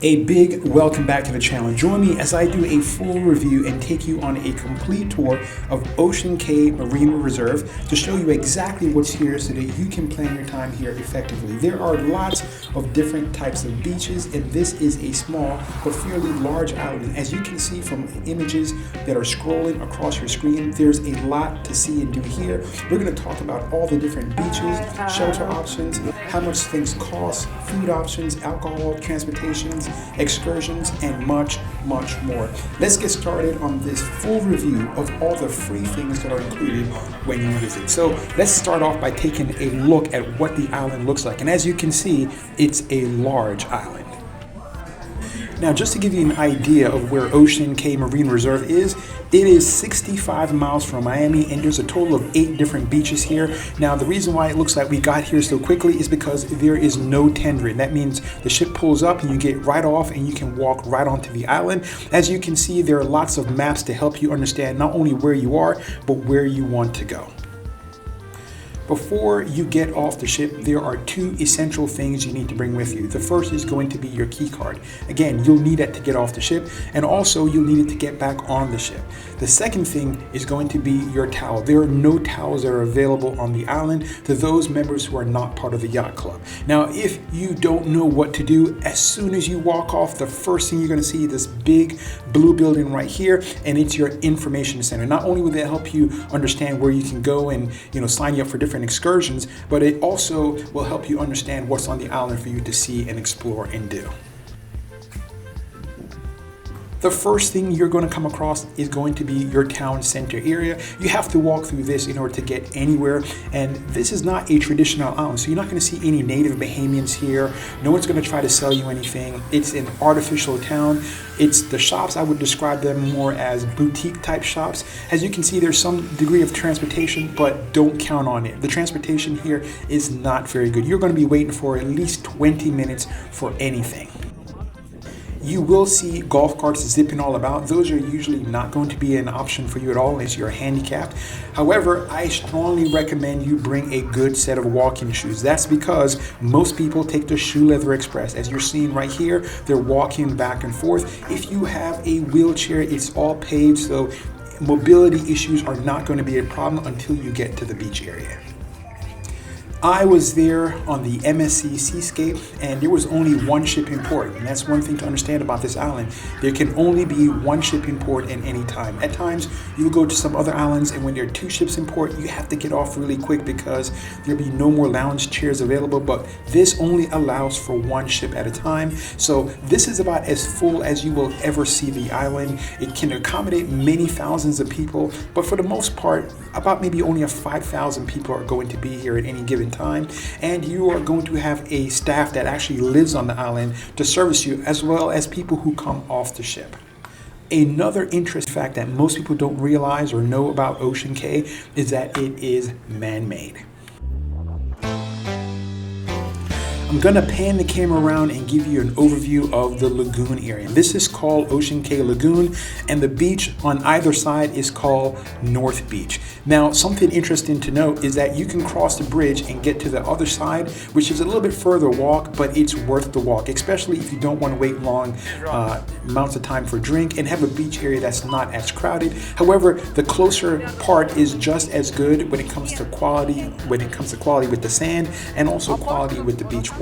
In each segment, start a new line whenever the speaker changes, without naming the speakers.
A big welcome back to the channel. Join me as I do a full review and take you on a complete tour of Ocean Cay Marine Reserve to show you exactly what's here so that you can plan your time here effectively. There are lots of different types of beaches, and this is a small but fairly large island. As you can see from images that are scrolling across your screen, there's a lot to see and do here. We're going to talk about all the different beaches, shelter options, how much things cost, food options, alcohol, transportations, excursions, and much more. Let's get started on this full review of all the free things that are included when you visit. So let's start off by taking a look at what the island looks like. And as you can see, it's a large island. Now, just to give you an idea of where Ocean Cay Marine Reserve is, it is 65 miles from Miami, and there's a total of 8 different beaches here. Now, the reason why it looks like we got here so quickly is because there is no tendering. That means the ship pulls up and you get right off and you can walk right onto the island. As you can see, there are lots of maps to help you understand not only where you are, but where you want to go. Before you get off the ship, there are 2 essential things you need to bring with you. The first is going to be your key card. Again, you'll need that to get off the ship, and also you'll need it to get back on the ship. The second thing is going to be your towel. There are no towels that are available on the island to those members who are not part of the yacht club. Now, if you don't know what to do, as soon as you walk off, the first thing you're going to see is this big blue building right here, and it's your information center. Not only will that help you understand where you can go and sign you up for different excursions, but it also will help you understand what's on the island for you to see and explore and do. The first thing you're going to come across is going to be your town center area. You have to walk through this in order to get anywhere, and this is not a traditional island, so you're not going to see any native Bahamians here. No one's going to try to sell you anything. It's an artificial town. It's the shops, I would describe them more as boutique type shops. As you can see, there's some degree of transportation, but don't count on it. The transportation here is not very good. You're going to be waiting for at least 20 minutes for anything. You will see golf carts zipping all about. Those are usually not going to be an option for you at all unless you're handicapped. However, I strongly recommend you bring a good set of walking shoes. That's because most people take the Shoe Leather Express. As you're seeing right here, they're walking back and forth. If you have a wheelchair, it's all paved, so mobility issues are not going to be a problem until you get to the beach area. I was there on the MSC Seascape, and there was only one ship in port, and that's one thing to understand about this island. There can only be one ship in port at any time. At times, you'll go to some other islands, and when there are 2 ships in port, you have to get off really quick because there'll be no more lounge chairs available, but this only allows for 1 ship at a time. So this is about as full as you will ever see the island. It can accommodate many thousands of people, but for the most part, about maybe only 5,000 people are going to be here at any given time, and you are going to have a staff that actually lives on the island to service you, as well as people who come off the ship. Another interesting fact that most people don't realize or know about Ocean Cay is that it is man-made. I'm gonna pan the camera around and give you an overview of the lagoon area. This is called Ocean Cay Lagoon, and the beach on either side is called North Beach. Now, something interesting to note is that you can cross the bridge and get to the other side, which is a little bit further walk, but it's worth the walk, especially if you don't want to wait long amounts of time for a drink and have a beach area that's not as crowded. However, the closer part is just as good when it comes to quality, with the sand, and also quality with the beach water.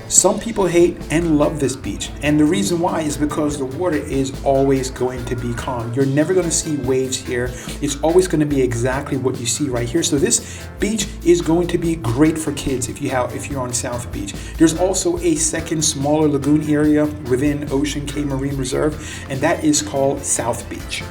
Some people hate and love this beach, and the reason why is because the water is always going to be calm. You're never going to see waves here. It's always going to be exactly what you see right here. So this beach is going to be great for kids if you're on South Beach. There's also a second smaller lagoon area within Ocean Cay Marine Reserve, and that is called South Beach.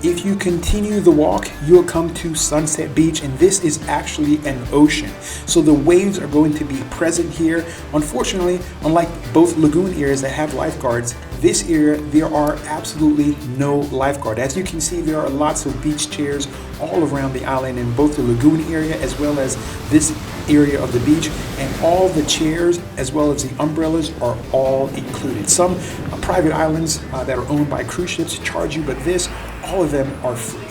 If you continue the walk, you'll come to Sunset Beach, and this is actually an ocean. So the waves are going to be present here. Unfortunately, unlike both lagoon areas that have lifeguards, this area, there are absolutely no lifeguard. As you can see, there are lots of beach chairs all around the island in both the lagoon area as well as this area of the beach, and all the chairs as well as the umbrellas are all included. Some private islands that are owned by cruise ships charge you, but all of them are free.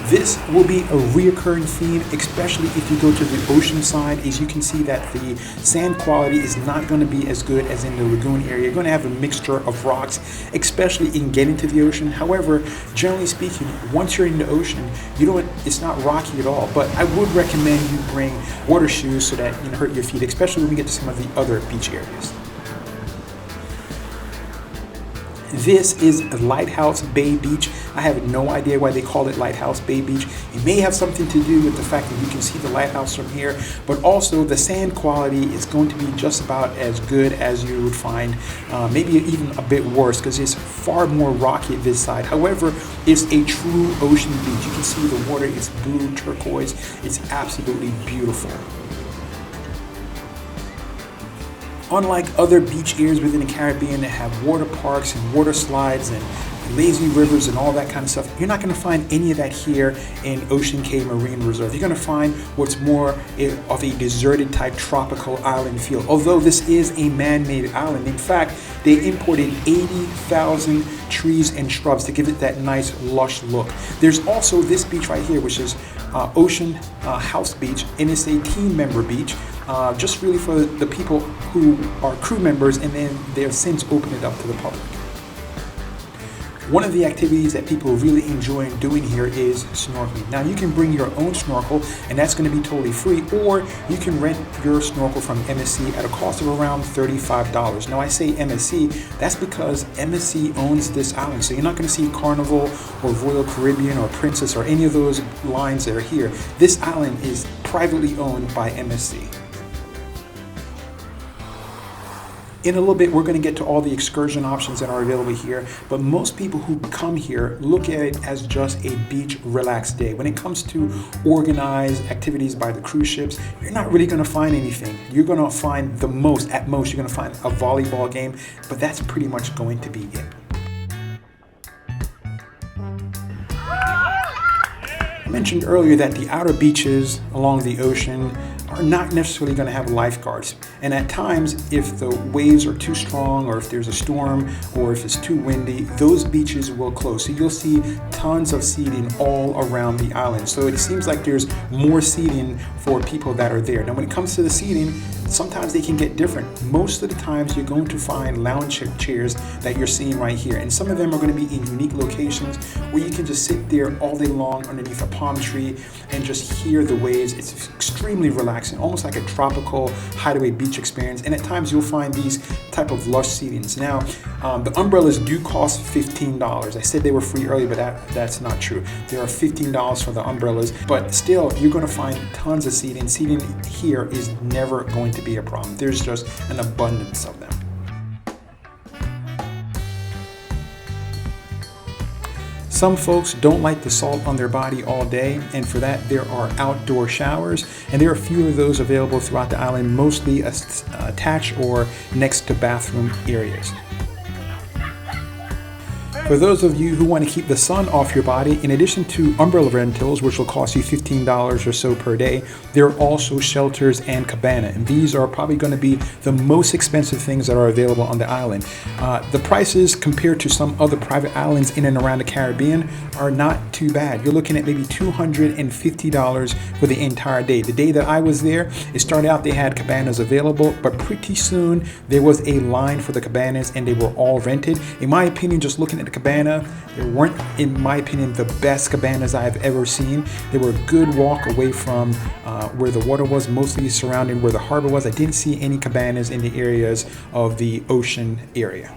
This will be a reoccurring theme, especially if you go to the ocean side. As you can see that the sand quality is not going to be as good as in the lagoon area. You're going to have a mixture of rocks, especially in getting to the ocean. However, generally speaking, once you're in the ocean, it's not rocky at all. But I would recommend you bring water shoes so that you don't hurt your feet, especially when we get to some of the other beach areas. This is Lighthouse Bay Beach. I have no idea why they call it Lighthouse Bay Beach. It may have something to do with the fact that you can see the lighthouse from here, but also the sand quality is going to be just about as good as you would find, maybe even a bit worse, because it's far more rocky at this side. However, it's a true ocean beach. You can see the water is blue turquoise. It's absolutely beautiful. Unlike other beach areas within the Caribbean that have water parks and water slides and lazy rivers and all that kind of stuff, you're not going to find any of that here in Ocean Cay Marine Reserve. You're going to find what's more of a deserted type tropical island feel. Although this is a man-made island, in fact, they imported 80,000 trees and shrubs to give it that nice lush look. There's also this beach right here, which is Ocean House Beach, and it's a team member beach. Just really for the people who are crew members, and then they have since opened it up to the public. One of the activities that people really enjoy doing here is snorkeling. Now you can bring your own snorkel, and that's going to be totally free, or you can rent your snorkel from MSC at a cost of around $35. Now I say MSC, that's because MSC owns this island, so you're not going to see Carnival or Royal Caribbean or Princess or any of those lines that are here. This island is privately owned by MSC. In a little bit, we're going to get to all the excursion options that are available here, but most people who come here look at it as just a beach relaxed day. When it comes to organized activities by the cruise ships, you're not really going to find anything. You're going to find at most, you're going to find a volleyball game, but that's pretty much going to be it. I mentioned earlier that the outer beaches along the ocean are not necessarily going to have lifeguards, and at times if the waves are too strong, or if there's a storm, or if it's too windy, those beaches will close. So you'll see tons of seating all around the island. So it seems like there's more seating for people that are there. Now when it comes to the seating, sometimes they can get different. Most of the times you're going to find lounge chairs that you're seeing right here, and some of them are going to be in unique locations where you can just sit there all day long underneath a palm tree and just hear the waves. It's extremely relaxing, almost like a tropical hideaway beach experience, and at times you'll find these type of lush seatings. Now the umbrellas do cost $15. I said they were free earlier, but that's not true. There are $15 for the umbrellas, but still you're going to find tons of seating. Seating here is never going to be a problem. There's just an abundance of them. Some folks don't like the salt on their body all day, and for that there are outdoor showers, and there are a few of those available throughout the island, mostly attached or next to bathroom areas. For those of you who want to keep the sun off your body, in addition to umbrella rentals, which will cost you $15 or so per day, there are also shelters and cabana, and these are probably going to be the most expensive things that are available on the island. The prices compared to some other private islands in and around the Caribbean are not too bad. You're looking at maybe $250 for the entire day. The day that I was there, it started out they had cabanas available, but pretty soon there was a line for the cabanas and they were all rented. In my opinion, just looking at the cabana, they weren't, in my opinion, the best cabanas I've ever seen. They were a good walk away from where the water was, mostly surrounding where the harbor was. I didn't see any cabanas in the areas of the ocean area.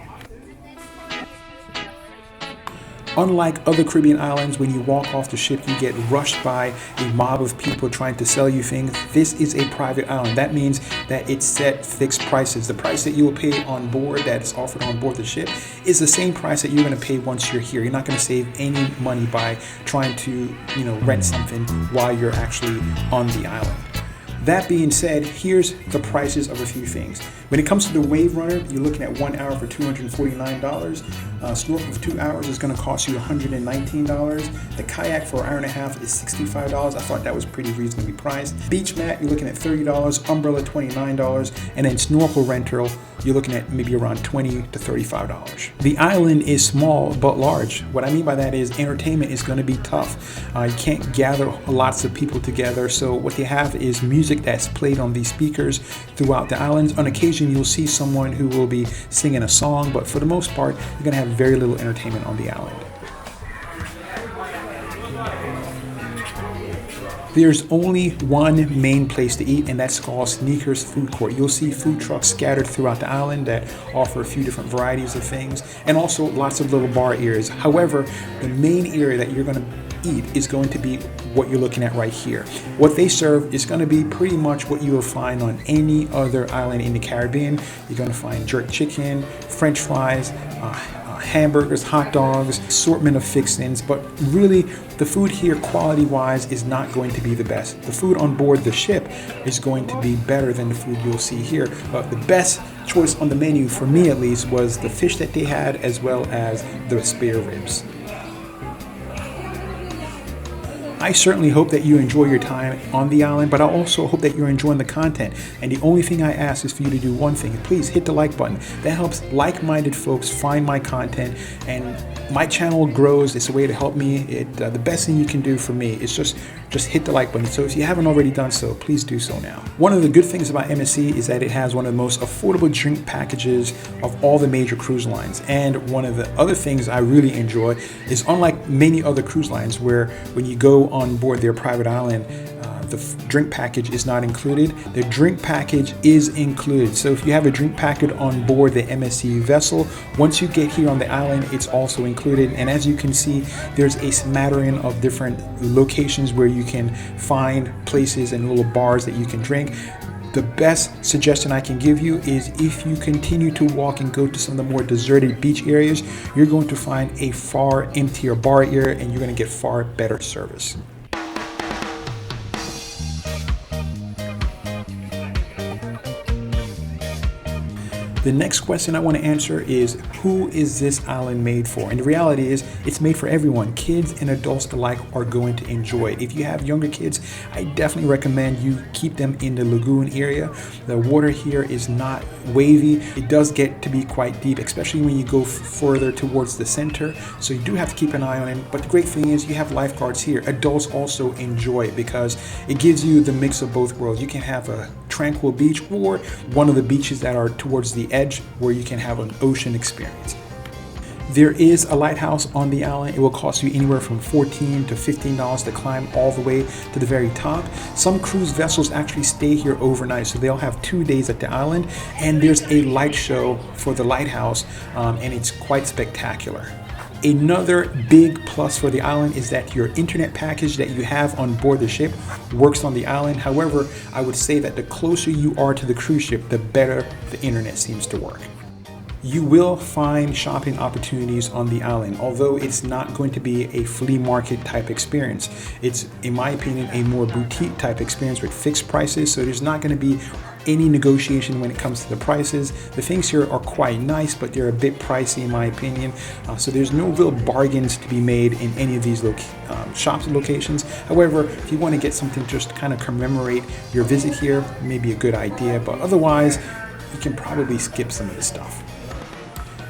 Unlike other Caribbean islands, when you walk off the ship, you get rushed by a mob of people trying to sell you things. This is a private island. That means that it's set fixed prices. The price that you will pay on board, that's offered on board the ship, is the same price that you're going to pay once you're here. You're not going to save any money by trying to, rent something while you're actually on the island. That being said, here's the prices of a few things. When it comes to the Wave Runner, you're looking at 1 hour for $249. Snorkel for 2 hours is going to cost you $119. The kayak for an hour and a half is $65. I thought that was pretty reasonably priced. Beach mat, you're looking at $30. Umbrella, $29. And then snorkel rental, you're looking at maybe around $20 to $35. The island is small but large. What I mean by that is entertainment is going to be tough. You can't gather lots of people together, so what they have is music that's played on these speakers throughout the islands. On occasion, you'll see someone who will be singing a song, but for the most part, you're going to have very little entertainment on the island. There's only one main place to eat, and that's called Sneakers Food Court. You'll see food trucks scattered throughout the island that offer a few different varieties of things, and also lots of little bar areas. However, the main area that you're going to eat is going to be what you're looking at right here. What they serve is going to be pretty much what you will find on any other island in the Caribbean. You're going to find jerk chicken, French fries, hamburgers, hot dogs, assortment of fixings, but really the food here quality wise is not going to be the best. The food on board the ship is going to be better than the food you'll see here, but the best choice on the menu for me at least was the fish that they had, as well as the spare ribs. I certainly hope that you enjoy your time on the island, but I also hope that you're enjoying the content. And the only thing I ask is for you to do one thing. Please hit the like button. That helps like-minded folks find my content, and my channel grows. It's a way to help me. The best thing you can do for me is just hit the like button. So if you haven't already done so, please do so now. One of the good things about MSC is that it has one of the most affordable drink packages of all the major cruise lines. And one of the other things I really enjoy is, unlike many other cruise lines where when you go on board their private island, the drink package is not included. The drink package is included. So if you have a drink packet on board the MSC vessel, once you get here on the island, it's also included. And as you can see, there's a smattering of different locations where you can find places and little bars that you can drink. The best suggestion I can give you is, if you continue to walk and go to some of the more deserted beach areas, you're going to find a far emptier bar area, and you're going to get far better service. The next question I want to answer is, who is this island made for? And the reality is, it's made for everyone. Kids and adults alike are going to enjoy it. If you have younger kids, I definitely recommend you keep them in the Lagoon area. The water here is not wavy. It does get to be quite deep, especially when you go further towards the center. So you do have to keep an eye on it. But the great thing is, you have lifeguards here. Adults also enjoy it because it gives you the mix of both worlds. You can have a tranquil beach, or one of the beaches that are towards the edge where you can have an ocean experience. There is a lighthouse on the island. It will cost you anywhere from $14 to $15 to climb all the way to the very top. Some cruise vessels actually stay here overnight, so they'll have 2 days at the island, and there's a light show for the lighthouse, and it's quite spectacular. Another big plus for the island is that your internet package that you have on board the ship works on the island. However, I would say that the closer you are to the cruise ship, the better the internet seems to work. You will find shopping opportunities on the island, although it's not going to be a flea market type experience. It's, in my opinion, a more boutique type experience with fixed prices, so there's not going to be any negotiation when it comes to the prices. The things here are quite nice, but they're a bit pricey in my opinion. So there's no real bargains to be made in any of these shops and locations. However, if you want to get something just to kind of commemorate your visit here, maybe a good idea, but otherwise, you can probably skip some of this stuff.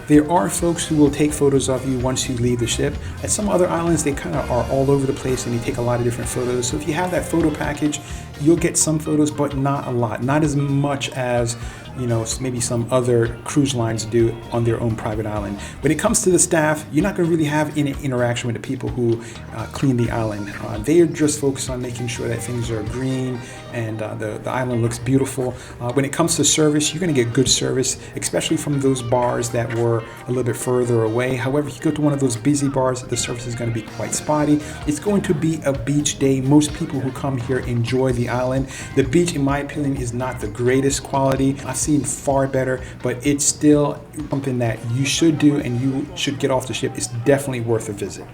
There are folks who will take photos of you once you leave the ship. At some other islands, they kind of are all over the place and they take a lot of different photos. So if you have that photo package, you'll get some photos, but not a lot. Not as much as, you know, maybe some other cruise lines do on their own private island. When it comes to the staff, you're not going to really have any interaction with the people who clean the island. They are just focused on making sure that things are green and the island looks beautiful. When it comes to service, you're going to get good service, especially from those bars that were a little bit further away. However, if you go to one of those busy bars, the service is going to be quite spotty. It's going to be a beach day. Most people who come here enjoy the island. The beach, in my opinion, is not the greatest quality. I've seen far better, but it's still something that you should do and you should get off the ship. It's definitely worth a visit.